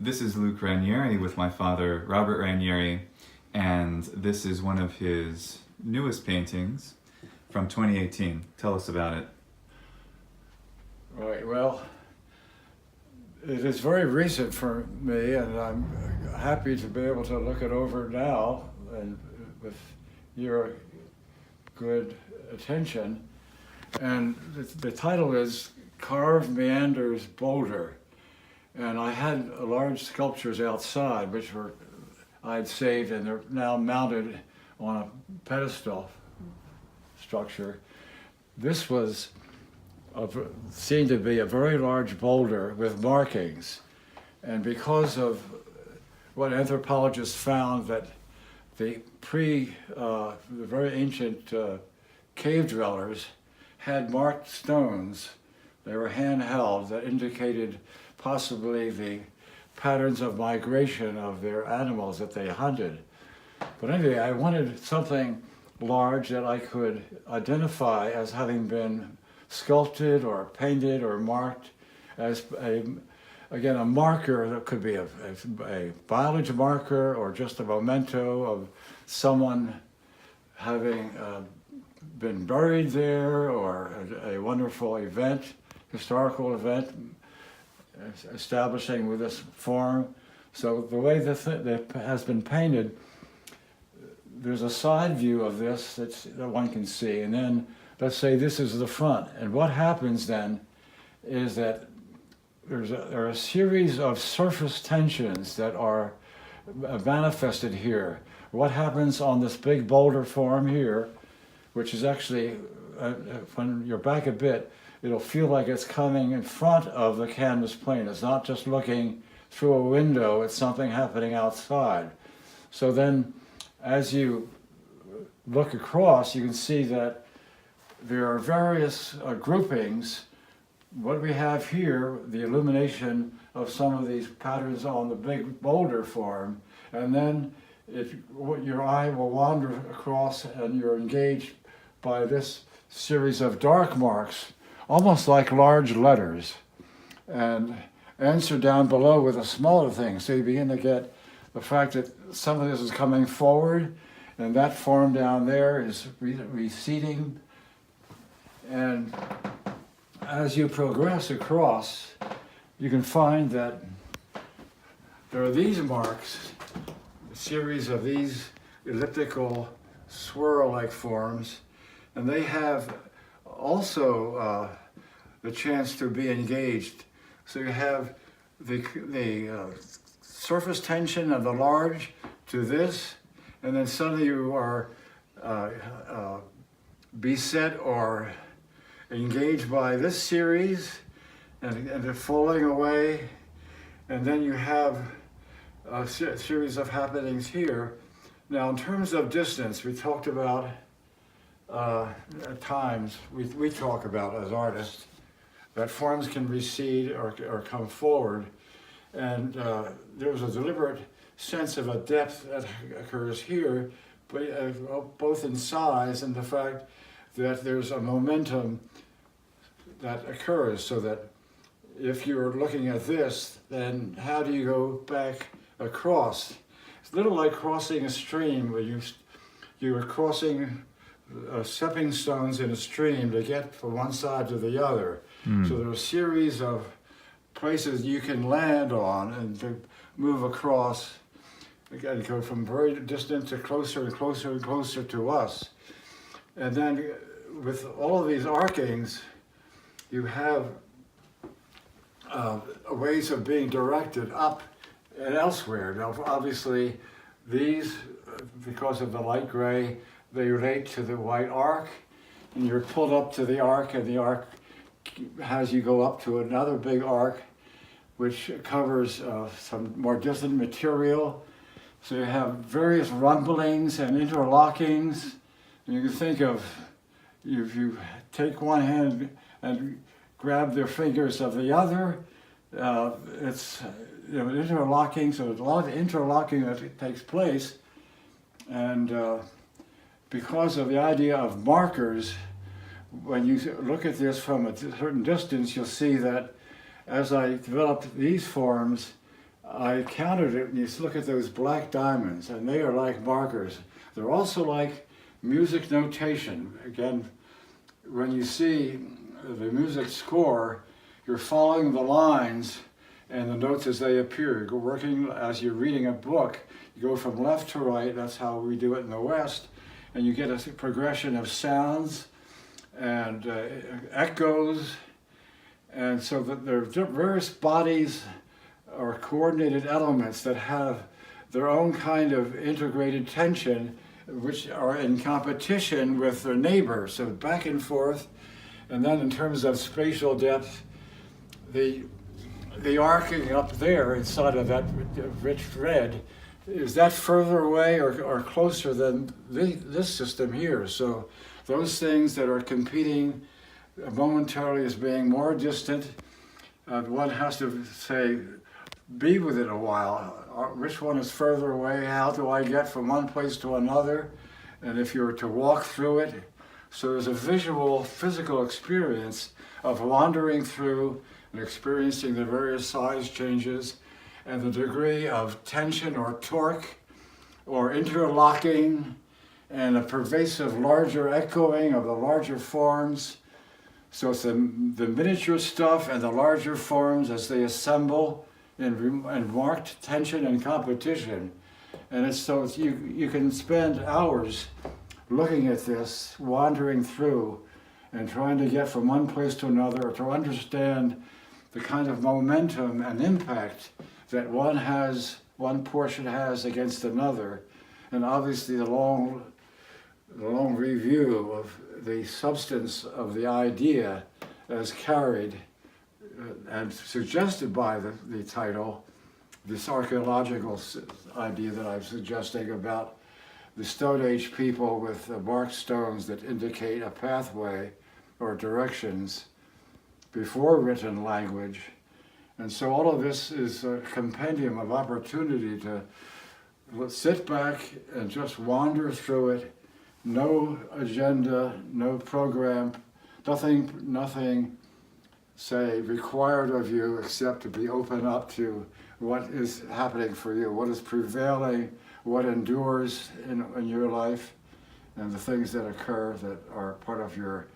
This is Luke Ranieri with my father, Robert Ranieri, and this is one of his newest paintings from 2018. Tell us about it. Right, well, it is very recent for me, and I'm happy to be able to look it over now and with your good attention. And the title is Carved Meanders Boulder. And I had large sculptures outside, which I'd saved, and they're now mounted on a pedestal structure. This seemed to be a very large boulder with markings. And because of what anthropologists found, that the very ancient cave dwellers had marked stones. They were handheld that indicated possibly the patterns of migration of their animals that they hunted. But anyway, I wanted something large that I could identify as having been sculpted or painted or marked as a marker that could be a biology marker or just a memento of someone having been buried there, or a wonderful event, historical event, establishing with this form. So the way that has been painted, there's a side view of this that one can see, and then let's say this is the front. And what happens then is that there are a series of surface tensions that are manifested here. What happens on this big boulder form here, which is actually, when you're back a bit, it'll feel like it's coming in front of the canvas plane. It's not just looking through a window, it's something happening outside. So then, as you look across, you can see that there are various groupings. What we have here, the illumination of some of these patterns on the big boulder form, and then your eye will wander across and you're engaged by this series of dark marks, almost like large letters, and answer down below with a smaller thing. So you begin to get the fact that some of this is coming forward, and that form down there is receding. And as you progress across, you can find that there are these marks, a series of these elliptical swirl-like forms, and they have also the chance to be engaged. So you have the surface tension of the large to this, and then suddenly you are beset or engaged by this series, and they're falling away, and then you have a series of happenings here. Now, in terms of distance, we talked about at times, we talk about as artists, that forms can recede or come forward. And there's a deliberate sense of a depth that occurs here, but both in size and the fact that there's a momentum that occurs, so that if you're looking at this, then how do you go back across? It's a little like crossing a stream, where you are crossing stepping stones in a stream to get from one side to the other. So there are a series of places you can land on and to move across, again, go from very distant to closer and closer and closer to us. And then with all of these arcings, you have ways of being directed up and elsewhere. Now, obviously, these, because of the light gray, they relate to the white arc, and you're pulled up to the arc, and the arc has you go up to another big arc, which covers some more distant material. So you have various rumblings and interlockings. And you can think of, if you take one hand and grab the fingers of the other, it's interlocking, so there's a lot of interlocking that takes place. And because of the idea of markers, when you look at this from a certain distance, you'll see that as I developed these forms, I counted it, and you look at those black diamonds, and they are like markers. They're also like music notation. Again, when you see the music score, you're following the lines and the notes as they appear. You're working as you're reading a book. You go from left to right, that's how we do it in the West, and you get a progression of sounds and echoes, and so that there are various bodies or coordinated elements that have their own kind of integrated tension, which are in competition with their neighbors, so back and forth. And then in terms of spatial depth, the arcing up there inside of that rich red, is that further away or closer than this system here? So those things that are competing momentarily as being more distant, one has to say, be with it a while. Which one is further away? How do I get from one place to another? And if you were to walk through it, so there's a visual, physical experience of wandering through and experiencing the various size changes and the degree of tension or torque or interlocking and a pervasive larger echoing of the larger forms. So it's the miniature stuff and the larger forms as they assemble in marked tension and competition. And it's so you can spend hours looking at this, wandering through and trying to get from one place to another to understand the kind of momentum and impact that one portion has against another. And obviously the long review of the substance of the idea as carried and suggested by the title, this archaeological idea that I'm suggesting about the Stone Age people with marked stones that indicate a pathway or directions before written language. And so all of this is a compendium of opportunity to sit back and just wander through it. No agenda, no program, nothing say required of you except to be open up to what is happening for you, what is prevailing, what endures in your life, and the things that occur that are part of your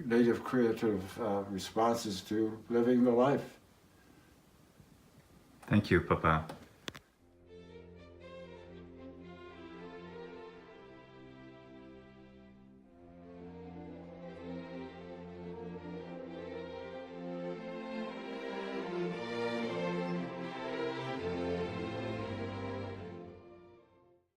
native creative responses to living the life. Thank you, Papa.